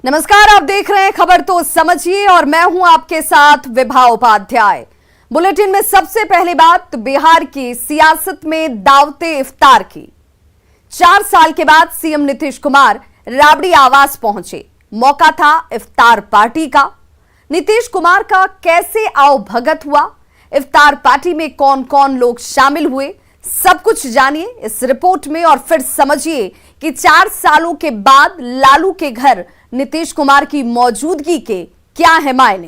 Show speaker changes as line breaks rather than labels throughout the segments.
नमस्कार, आप देख रहे हैं खबर तो समझिए और मैं हूं आपके साथ विभा उपाध्याय। बुलेटिन में सबसे पहली बात बिहार की सियासत में दावते इफ्तार की। 4 साल के बाद सीएम नीतीश कुमार राबड़ी आवास पहुंचे। मौका था इफ्तार पार्टी का। नीतीश कुमार का कैसे आओ भगत हुआ, इफ्तार पार्टी में कौन कौन लोग शामिल हुए, सब कुछ जानिए इस रिपोर्ट में और फिर समझिए कि 4 सालों के बाद लालू के घर नीतीश कुमार की मौजूदगी के क्या है मायने।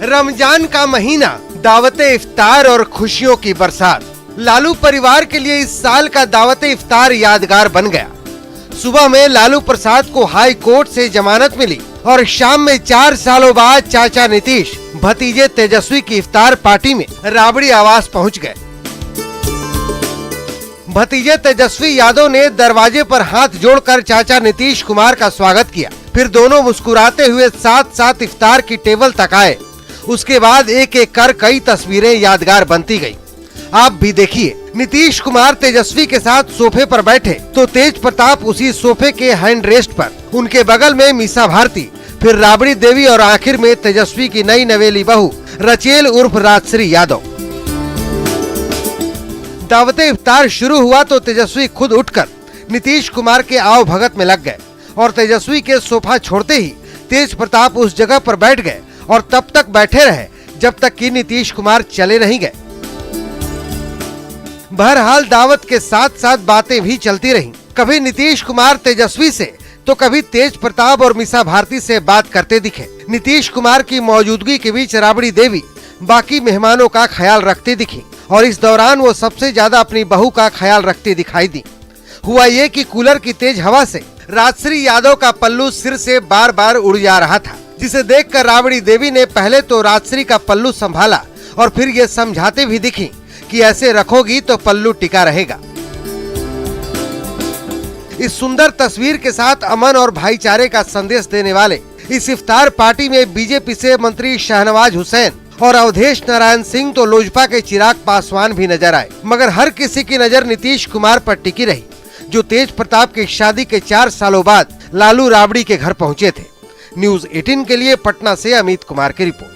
रमजान का महीना, दावते इफ्तार और खुशियों की बरसात। लालू परिवार के लिए इस साल का दावते इफ्तार यादगार बन गया। सुबह में लालू प्रसाद को हाई कोर्ट से जमानत मिली और शाम में 4 सालों बाद चाचा नीतीश भतीजे तेजस्वी की इफ्तार पार्टी में राबड़ी आवास पहुंच गए। भतीजे तेजस्वी यादव ने दरवाजे पर हाथ जोड़कर चाचा नीतीश कुमार का स्वागत किया। फिर दोनों मुस्कुराते हुए साथ साथ इफ्तार की टेबल तक आए। उसके बाद एक एक कर कई तस्वीरें यादगार बनती गयी। आप भी देखिए, नीतीश कुमार तेजस्वी के साथ सोफे पर बैठे तो तेज प्रताप उसी सोफे के हैंड रेस्ट पर, उनके बगल में मीसा भारती, फिर राबड़ी देवी और आखिर में तेजस्वी की नई नवेली बहू रचेल उर्फ राजश्री यादव। दावते इफ्तार शुरू हुआ तो तेजस्वी खुद उठकर नीतीश कुमार के आओ भगत में लग गए और तेजस्वी के सोफा छोड़ते ही तेज प्रताप उस जगह पर बैठ गए और तब तक बैठे रहे जब तक कि नीतीश कुमार चले नहीं गए। बहरहाल दावत के साथ साथ बातें भी चलती रहीं। कभी नीतीश कुमार तेजस्वी से तो कभी तेज प्रताप और मीसा भारती से बात करते दिखे। नीतीश कुमार की मौजूदगी के बीच राबड़ी देवी बाकी मेहमानों का ख्याल रखती दिखी और इस दौरान वो सबसे ज्यादा अपनी बहू का ख्याल रखती दिखाई दी। हुआ ये कि कूलर की तेज हवा से राजश्री यादव का पल्लू सिर से बार बार उड़ जा रहा था, जिसे देखकर राबड़ी देवी ने पहले तो राजश्री का पल्लू संभाला और फिर ये समझाते भी दिखी कि ऐसे रखोगी तो पल्लू टिका रहेगा। इस सुंदर तस्वीर के साथ अमन और भाईचारे का संदेश देने वाले इस इफ्तार पार्टी में बीजेपी से मंत्री शाहनवाज हुसैन और अवधेश नारायण सिंह तो लोजपा के चिराग पासवान भी नजर आए, मगर हर किसी की नजर नीतीश कुमार पर टिकी रही, जो तेज प्रताप की शादी के 4 सालों बाद लालू राबड़ी के घर पहुंचे थे। न्यूज़ 18 के लिए पटना से अमित कुमार की रिपोर्ट।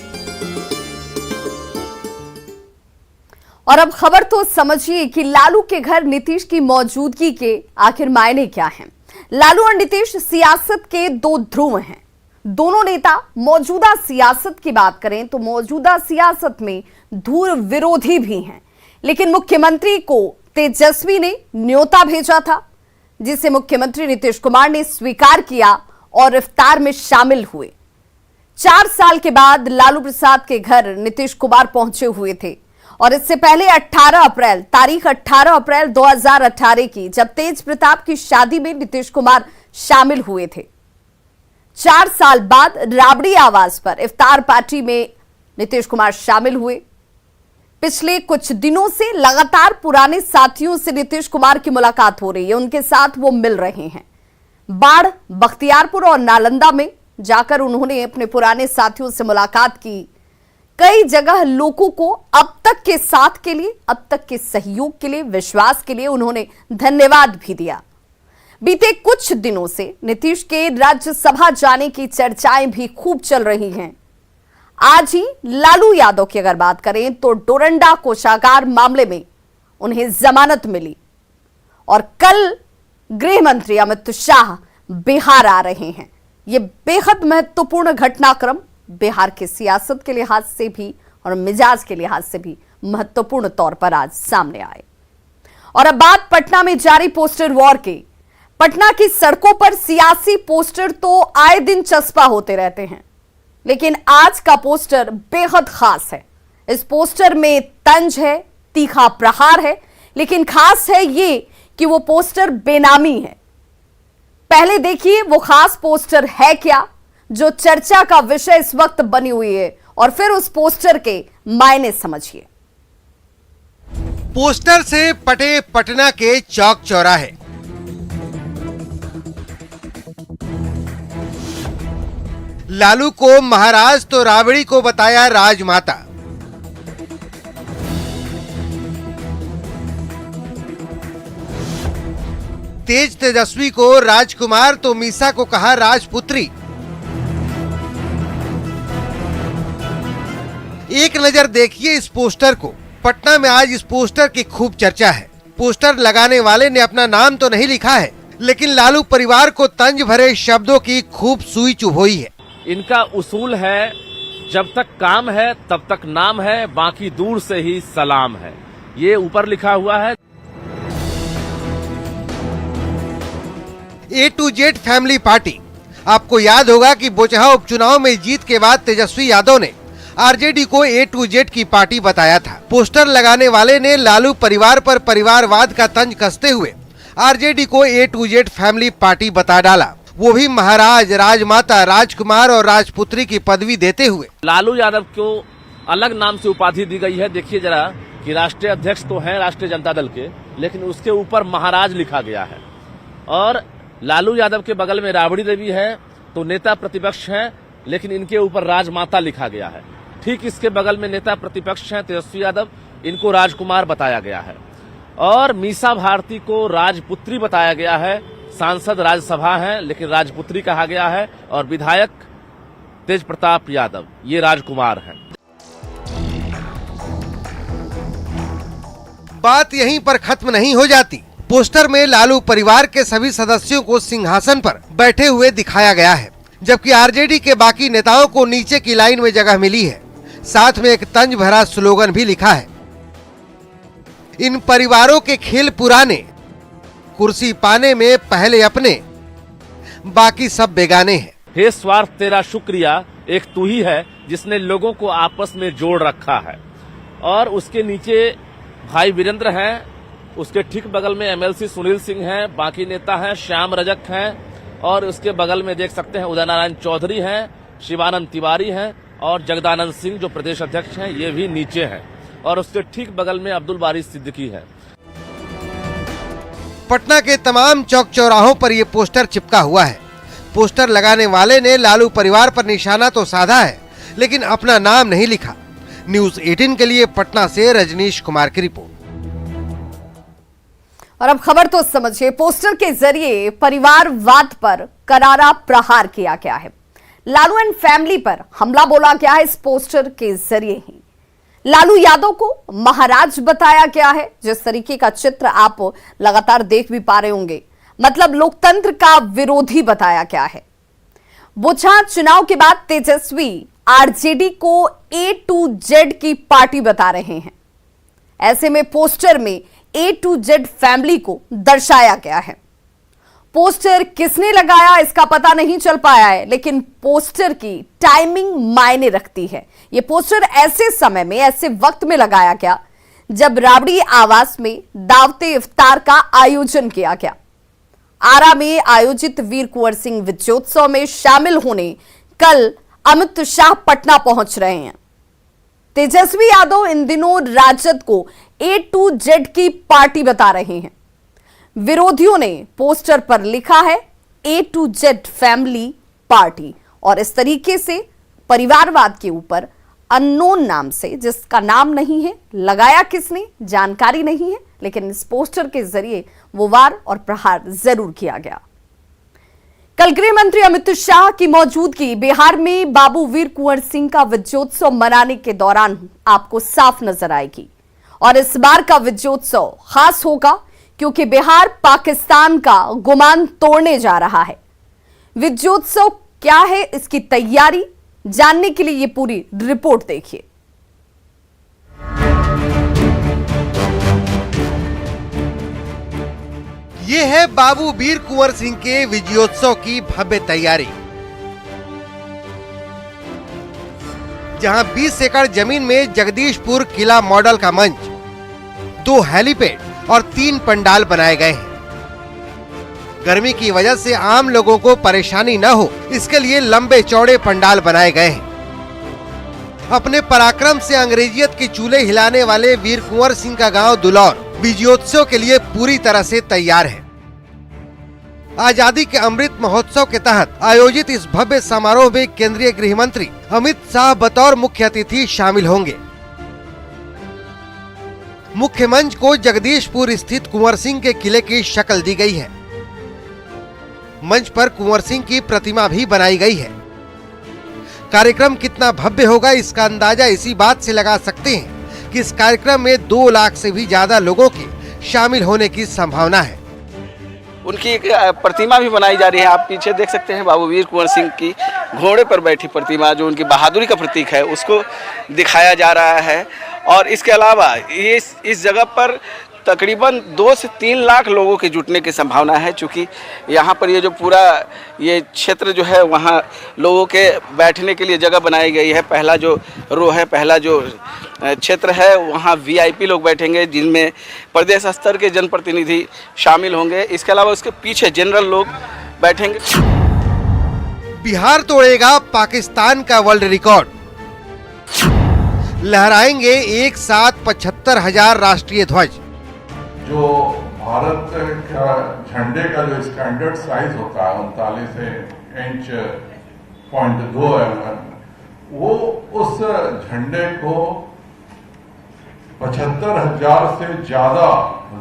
और अब खबर तो समझिए कि लालू के घर नीतीश की मौजूदगी के आखिर मायने क्या हैं। लालू और नीतीश सियासत के 2 ध्रुव हैं। दोनों नेता मौजूदा सियासत की बात करें तो मौजूदा सियासत में धुर विरोधी भी हैं, लेकिन मुख्यमंत्री को तेजस्वी ने न्योता भेजा था, जिसे मुख्यमंत्री नीतीश कुमार ने स्वीकार किया और इफ्तार में शामिल हुए। 4 साल के बाद लालू प्रसाद के घर नीतीश कुमार पहुंचे हुए थे और इससे पहले 18 अप्रैल 2018 की जब तेज प्रताप की शादी में नीतीश कुमार शामिल हुए थे। 4 साल बाद राबड़ी आवास पर इफ्तार पार्टी में नीतीश कुमार शामिल हुए। पिछले कुछ दिनों से लगातार पुराने साथियों से नीतीश कुमार की मुलाकात हो रही है, उनके साथ वो मिल रहे हैं। बाढ़, बख्तियारपुर और नालंदा में जाकर उन्होंने अपने पुराने साथियों से मुलाकात की। कई जगह लोगों को अब तक के साथ के लिए, अब तक के सहयोग के लिए, विश्वास के लिए उन्होंने धन्यवाद भी दिया। बीते कुछ दिनों से नीतीश के राज्यसभा जाने की चर्चाएं भी खूब चल रही हैं। आज ही लालू यादव की अगर बात करें तो डोरंडा कोषागार मामले में उन्हें जमानत मिली और कल गृह मंत्री अमित शाह बिहार आ रहे हैं। यह बेहद महत्वपूर्ण घटनाक्रम बिहार के सियासत के लिहाज से भी और मिजाज के लिहाज से भी महत्वपूर्ण तौर पर आज सामने आए। और अब बात पटना में जारी पोस्टर वॉर की। पटना की सड़कों पर सियासी पोस्टर तो आए दिन चस्पा होते रहते हैं, लेकिन आज का पोस्टर बेहद खास है। इस पोस्टर में तंज है, तीखा प्रहार है, लेकिन खास है ये कि वो पोस्टर बेनामी है। पहले देखिए वो खास पोस्टर है क्या, जो चर्चा का विषय इस वक्त बनी हुई है, और फिर उस पोस्टर के मायने समझिए।
पोस्टर से पटे पटना के चौक चौराहे। लालू को महाराज तो राबड़ी को बताया राजमाता। तेज तेजस्वी को राजकुमार तो मीसा को कहा राजपुत्री। एक नजर देखिए इस पोस्टर को। पटना में आज इस पोस्टर की खूब चर्चा है। पोस्टर लगाने वाले ने अपना नाम तो नहीं लिखा है, लेकिन लालू परिवार को तंज भरे शब्दों की खूब सुई चुभोई है।
इनका उसूल है, जब तक काम है तब तक नाम है, बाकी दूर से ही सलाम है। ये ऊपर लिखा हुआ है।
A to Z family party. आपको याद होगा कि बोचहा उपचुनाव में जीत के बाद तेजस्वी यादव ने आरजेडी को A to Z की पार्टी बताया था। पोस्टर लगाने वाले ने लालू परिवार पर परिवारवाद का तंज कसते हुए आरजेडी को A to Z family party बता डाला, वो भी महाराज, राजमाता, राजकुमार और राजपुत्री की पदवी देते हुए।
लालू यादव को अलग नाम से उपाधि दी गई है। देखिए जरा कि राष्ट्रीय अध्यक्ष तो हैं राष्ट्रीय जनता दल के, लेकिन उसके ऊपर महाराज लिखा गया है। और लालू यादव के बगल में राबड़ी देवी है तो नेता प्रतिपक्ष हैं, लेकिन इनके ऊपर राजमाता लिखा गया है। ठीक इसके बगल में नेता प्रतिपक्ष हैं तेजस्वी यादव, इनको राजकुमार बताया गया है। और मीसा भारती को राजपुत्री बताया गया है। सांसद राज्यसभा हैं लेकिन राजपुत्री कहा गया है। और विधायक तेज प्रताप यादव ये राजकुमार हैं।
बात यहीं पर खत्म नहीं हो जाती। पोस्टर में लालू परिवार के सभी सदस्यों को सिंहासन पर बैठे हुए दिखाया गया है, जबकि आरजेडी के बाकी नेताओं को नीचे की लाइन में जगह मिली है। साथ में एक तंज भरा स्लोगन भी लिखा है, इन परिवारों के खेल पुराने, कुर्सी पाने में पहले अपने, बाकी सब बेगाने हैं।
हे स्वार्थ तेरा शुक्रिया, एक तू ही है जिसने लोगों को आपस में जोड़ रखा है। और उसके नीचे भाई वीरेंद्र हैं, उसके ठीक बगल में एमएलसी सुनील सिंह हैं, बाकी नेता हैं श्याम रजक हैं, और उसके बगल में देख सकते हैं उदय नारायण चौधरी हैं, शिवानंद तिवारी हैं और जगदानंद सिंह जो प्रदेश अध्यक्ष हैं ये भी नीचे हैं। और उसके ठीक बगल में अब्दुल बारी सिद्दीकी है।
पटना के तमाम चौक चौराहों पर ये पोस्टर चिपका हुआ है। पोस्टर लगाने वाले ने लालू परिवार पर निशाना तो साधा है, लेकिन अपना नाम नहीं लिखा। न्यूज़ 18 के लिए पटना से रजनीश कुमार की रिपोर्ट।
और अब खबर तो समझिए, पोस्टर के जरिए परिवारवाद पर करारा प्रहार किया गया है। लालू एंड फैमिली पर हमला बोला गया है इस पोस्टर के जरिए ही। लालू यादव को महाराज बताया गया है। जिस तरीके का चित्र आप लगातार देख भी पा रहे होंगे, मतलब लोकतंत्र का विरोधी बताया गया है। बोचहा चुनाव के बाद तेजस्वी आरजेडी को A to Z की पार्टी बता रहे हैं। ऐसे में पोस्टर में A to Z फैमिली को दर्शाया गया है। पोस्टर किसने लगाया इसका पता नहीं चल पाया है, लेकिन पोस्टर की टाइमिंग मायने रखती है। यह पोस्टर ऐसे समय में, ऐसे वक्त में लगाया गया जब राबड़ी आवास में दावते इफ्तार का आयोजन किया गया। आरा में आयोजित वीर कुंवर सिंह विजयोत्सव में शामिल होने कल अमित शाह पटना पहुंच रहे हैं। तेजस्वी यादव इन दिनों राजद को A to Z की पार्टी बता रहे हैं। विरोधियों ने पोस्टर पर लिखा है A to Z family party, और इस तरीके से परिवारवाद के ऊपर अननोन नाम से, जिसका नाम नहीं है, लगाया किसने जानकारी नहीं है, लेकिन इस पोस्टर के जरिए वो वार और प्रहार जरूर किया गया। कल गृह मंत्री अमित शाह की मौजूदगी बिहार में बाबू वीर कुंवर सिंह का विजयोत्सव मनाने के दौरान आपको साफ नजर आएगी। और इस बार का विजयोत्सव खास होगा क्योंकि बिहार पाकिस्तान का गुमान तोड़ने जा रहा है। विजयोत्सव क्या है, इसकी तैयारी जानने के लिए ये पूरी रिपोर्ट देखिए।
ये है बाबू वीर कुंवर सिंह के विजयोत्सव की भव्य तैयारी, जहां 20 एकड़ जमीन में जगदीशपुर किला मॉडल का मंच, 2 हेलीपैड और 3 पंडाल बनाए गए हैं। गर्मी की वजह से आम लोगों को परेशानी न हो, इसके लिए लंबे चौड़े पंडाल बनाए गए हैं। अपने पराक्रम से अंग्रेजियत के चूल्हे हिलाने वाले वीर कुंवर सिंह का गांव दुलौर विजयोत्सव के लिए पूरी तरह से तैयार है। आजादी के अमृत महोत्सव के तहत आयोजित इस भव्य समारोह में केंद्रीय गृह मंत्री अमित शाह बतौर मुख्य अतिथि शामिल होंगे। मुख्य मंच को जगदीशपुर स्थित कुंवर सिंह के किले की शक्ल दी गई है। मंच पर कुंवर सिंह की प्रतिमा भी बनाई गई है। कार्यक्रम कितना भव्य होगा इसका अंदाजा इसी बात से लगा सकते हैं कि इस कार्यक्रम में 2 लाख से भी ज्यादा लोगों के शामिल होने की संभावना है।
उनकी एक प्रतिमा भी बनाई जा रही है। आप पीछे देख सकते हैं बाबू वीर कुंवर सिंह की घोड़े पर बैठी प्रतिमा, जो उनकी बहादुरी का प्रतीक है, उसको दिखाया जा रहा है। और इसके अलावा इस जगह पर तकरीबन 2 से 3 लाख लोगों के जुटने की संभावना है, चूँकि यहाँ पर ये जो पूरा ये क्षेत्र जो है वहाँ लोगों के बैठने के लिए जगह बनाई गई है। पहला जो रो है, पहला जो क्षेत्र है, वहाँ वीआईपी लोग बैठेंगे, जिनमें प्रदेश स्तर के जनप्रतिनिधि शामिल होंगे। इसके अलावा उसके पीछे जनरल लोग बैठेंगे।
बिहार तोड़ेगा पाकिस्तान का वर्ल्ड रिकॉर्ड, लहराएंगे एक साथ 75,000 राष्ट्रीय ध्वज।
जो भारत का झंडे का जो स्टैंडर्ड साइज होता है 39.2 mm, वो उस झंडे को 75,000 से ज्यादा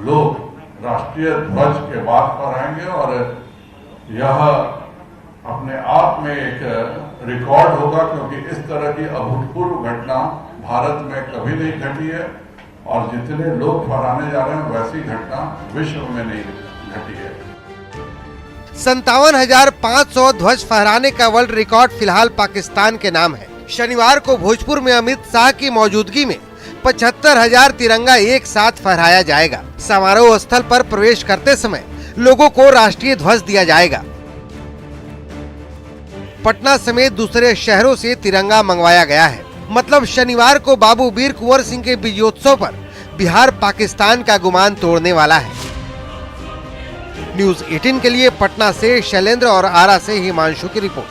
लोग राष्ट्रीय ध्वज के बाद फहराएंगे। और यह अपने आप में एक रिकॉर्ड होगा, क्योंकि इस तरह की अभूतपूर्व घटना भारत में कभी नहीं घटी है और जितने लोग फहराने जा रहे हैं वैसी घटना विश्व में नहीं घटी है।
57,500 ध्वज फहराने का वर्ल्ड रिकॉर्ड फिलहाल पाकिस्तान के नाम है। शनिवार को भोजपुर में अमित शाह की मौजूदगी में 75,000 तिरंगा एक साथ फहराया जाएगा। समारोह स्थल पर प्रवेश करते समय लोगों को राष्ट्रीय ध्वज दिया जाएगा। पटना समेत दूसरे शहरों से तिरंगा मंगवाया गया है। मतलब शनिवार को बाबू वीर कुंवर सिंह के विजयोत्सव पर बिहार पाकिस्तान का गुमान तोड़ने वाला है। न्यूज़ 18 के लिए पटना से शैलेंद्र और आरा से हिमांशु की रिपोर्ट।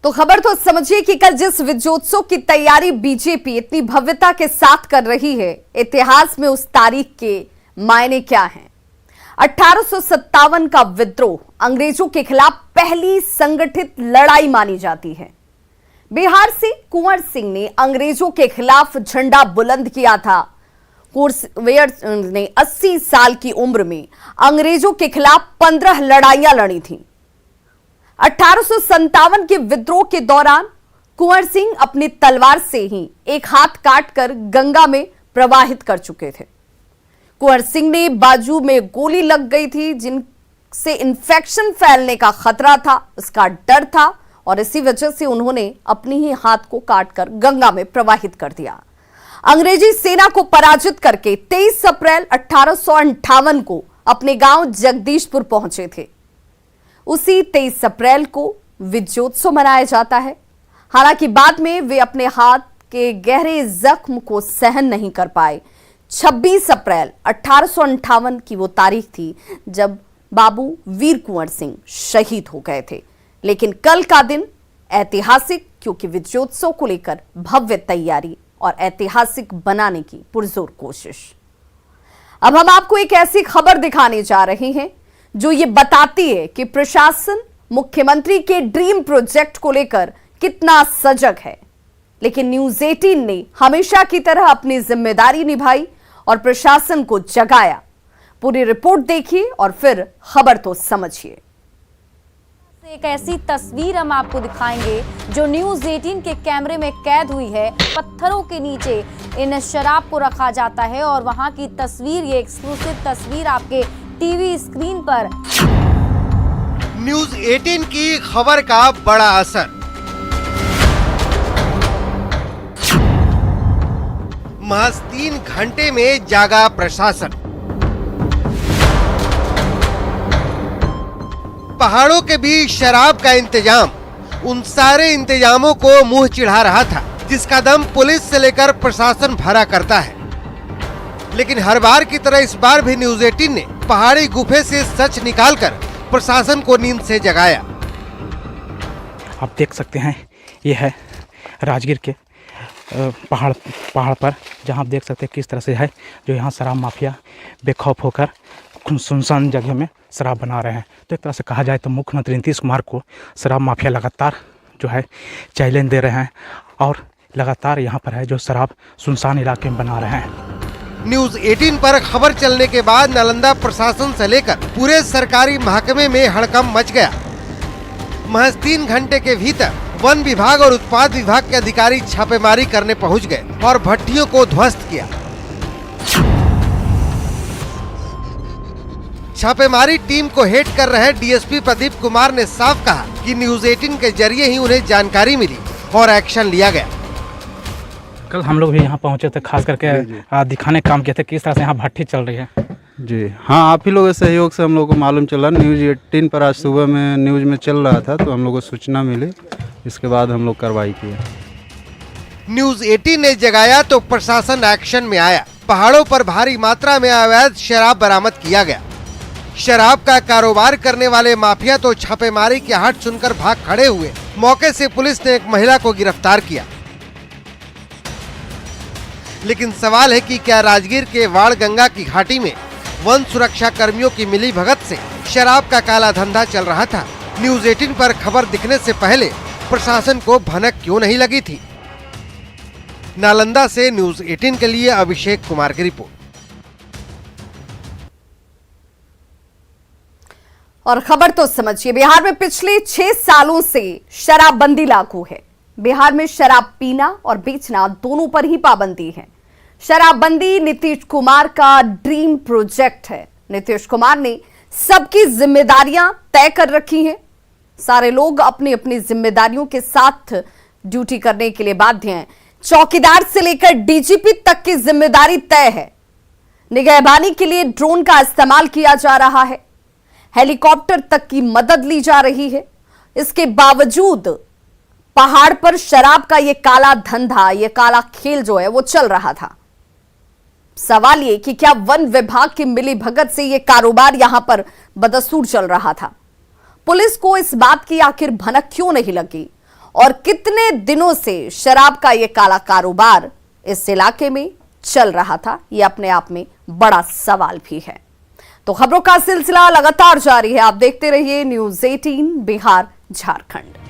तो खबर तो समझिए कि कल जिस विजयोत्सव की तैयारी बीजेपी इतनी भव्यता के साथ कर रही है, इतिहास में उस तारीख के मायने क्या हैं? 1857 का विद्रोह अंग्रेजों के खिलाफ पहली संगठित लड़ाई मानी जाती है। बिहार से कुंवर सिंह ने अंग्रेजों के खिलाफ झंडा बुलंद किया था। कुंवर ने 80 साल की उम्र में अंग्रेजों के खिलाफ 15 लड़ाइयां लड़ी थीं। 1857 के विद्रोह के दौरान कुंवर सिंह अपनी तलवार से ही एक हाथ काटकर गंगा में प्रवाहित कर चुके थे। कुंवर सिंह ने बाजू में गोली लग गई थी, जिनसे इन्फेक्शन फैलने का खतरा था, उसका डर था और इसी वजह से उन्होंने अपनी ही हाथ को काटकर गंगा में प्रवाहित कर दिया। अंग्रेजी सेना को पराजित करके 23 अप्रैल 1858 को अपने गांव जगदीशपुर पहुंचे थे। उसी 23 अप्रैल को विजयोत्सव मनाया जाता है। हालांकि बाद में वे अपने हाथ के गहरे जख्म को सहन नहीं कर पाए। 26 अप्रैल 1858 की वो तारीख थी जब बाबू वीर कुंवर सिंह शहीद हो गए थे। लेकिन कल का दिन ऐतिहासिक, क्योंकि विजयोत्सव को लेकर भव्य तैयारी और ऐतिहासिक बनाने की पुरजोर कोशिश। अब हम आपको एक ऐसी खबर दिखाने जा रहे हैं जो ये बताती है कि प्रशासन मुख्यमंत्री के ड्रीम प्रोजेक्ट को लेकर कितना सजग है। लेकिन न्यूज़ 18 ने हमेशा की तरह अपनी जिम्मेदारी निभाई और प्रशासन को जगाया। पूरी रिपोर्ट देखिए और फिर खबर तो समझिए।
एक ऐसी तस्वीर हम आपको दिखाएंगे जो न्यूज़ 18 के कैमरे में कैद हुई है। पत्थरों के नीचे इन शराब को रखा जाता है और वहां की तस्वीर, ये एक्सक्लूसिव तस्वीर आपके टीवी स्क्रीन पर।
न्यूज़ 18 की खबर का बड़ा असर। महज 3 घंटे में जागा प्रशासन। पहाड़ों के बीच शराब का इंतजाम उन सारे इंतजामों को मुंह चिढ़ा रहा था जिसका दम पुलिस से लेकर प्रशासन भरा करता है। लेकिन हर बार की तरह इस बार भी न्यूज़ 18 ने पहाड़ी गुफे से सच निकालकर प्रशासन को नींद से जगाया।
आप देख सकते हैं ये है राजगीर के पहाड़ पर, जहां आप देख सकते हैं किस तरह से है जो यहाँ शराब माफिया बेखौफ होकर सुनसान जगह में शराब बना रहे हैं। तो एक तरह से कहा जाए तो मुख्यमंत्री नीतीश कुमार को शराब माफिया लगातार जो है चैलेंज दे रहे हैं और लगातार यहाँ पर है जो शराब सुनसान इलाके में बना रहे हैं।
न्यूज 18 पर खबर चलने के बाद नालंदा प्रशासन से लेकर पूरे सरकारी महकमे में हड़कंप मच गया। महज 3 घंटे के भीतर वन विभाग और उत्पाद विभाग के अधिकारी छापेमारी करने पहुंच गए और भट्टियों को ध्वस्त किया। छापेमारी टीम को हेड कर रहे डीएसपी प्रदीप कुमार ने साफ कहा कि न्यूज 18 के जरिए ही उन्हें जानकारी मिली और एक्शन लिया गया।
कल हम लोग भी यहाँ पहुँचे थे, खास करके दिखाने काम किए थे किस तरह से यहाँ भट्टी चल रही है।
जी हाँ, आप ही लोगों के सहयोग से हम लोग को मालूम चला। न्यूज 18 पर आज सुबह में न्यूज में चल रहा था तो हम लोग को सूचना मिली, इसके बाद हम लोग कार्रवाई किए।
न्यूज 18 ने जगाया तो प्रशासन एक्शन में आया। पहाड़ों पर भारी मात्रा में अवैध शराब बरामद किया गया। शराब का कारोबार करने वाले माफिया तो छापेमारी की आहट सुनकर भाग खड़े हुए। मौके से पुलिस ने एक महिला को गिरफ्तार किया। लेकिन सवाल है कि क्या राजगीर के वाड़ गंगा की घाटी में वन सुरक्षा कर्मियों की मिली भगत से शराब का काला धंधा चल रहा था? न्यूज 18 पर खबर दिखने से पहले प्रशासन को भनक क्यों नहीं लगी थी? नालंदा से न्यूज 18 के लिए अभिषेक कुमार की रिपोर्ट।
और खबर तो समझिए, बिहार में पिछले 6 सालों से शराबबंदी लागू है। बिहार में शराब पीना और बेचना दोनों पर ही पाबंदी है। शराबबंदी नीतीश कुमार का ड्रीम प्रोजेक्ट है। नीतीश कुमार ने सबकी जिम्मेदारियां तय कर रखी हैं। सारे लोग अपनी अपनी जिम्मेदारियों के साथ ड्यूटी करने के लिए बाध्य हैं। चौकीदार से लेकर डीजीपी तक की जिम्मेदारी तय है। निगहबानी के लिए ड्रोन का इस्तेमाल किया जा रहा है। हेलीकॉप्टर तक की मदद ली जा रही है। इसके बावजूद पहाड़ पर शराब का ये काला धंधा, ये काला खेल जो है वो चल रहा था। सवाल ये कि क्या वन विभाग की मिली भगत से ये कारोबार यहां पर बदस्तूर चल रहा था? पुलिस को इस बात की आखिर भनक क्यों नहीं लगी? और कितने दिनों से शराब का ये काला कारोबार इस इलाके में चल रहा था, ये अपने आप में बड़ा सवाल भी है। तो खबरों का सिलसिला लगातार जारी है। आप देखते रहिए न्यूज 18 बिहार झारखंड।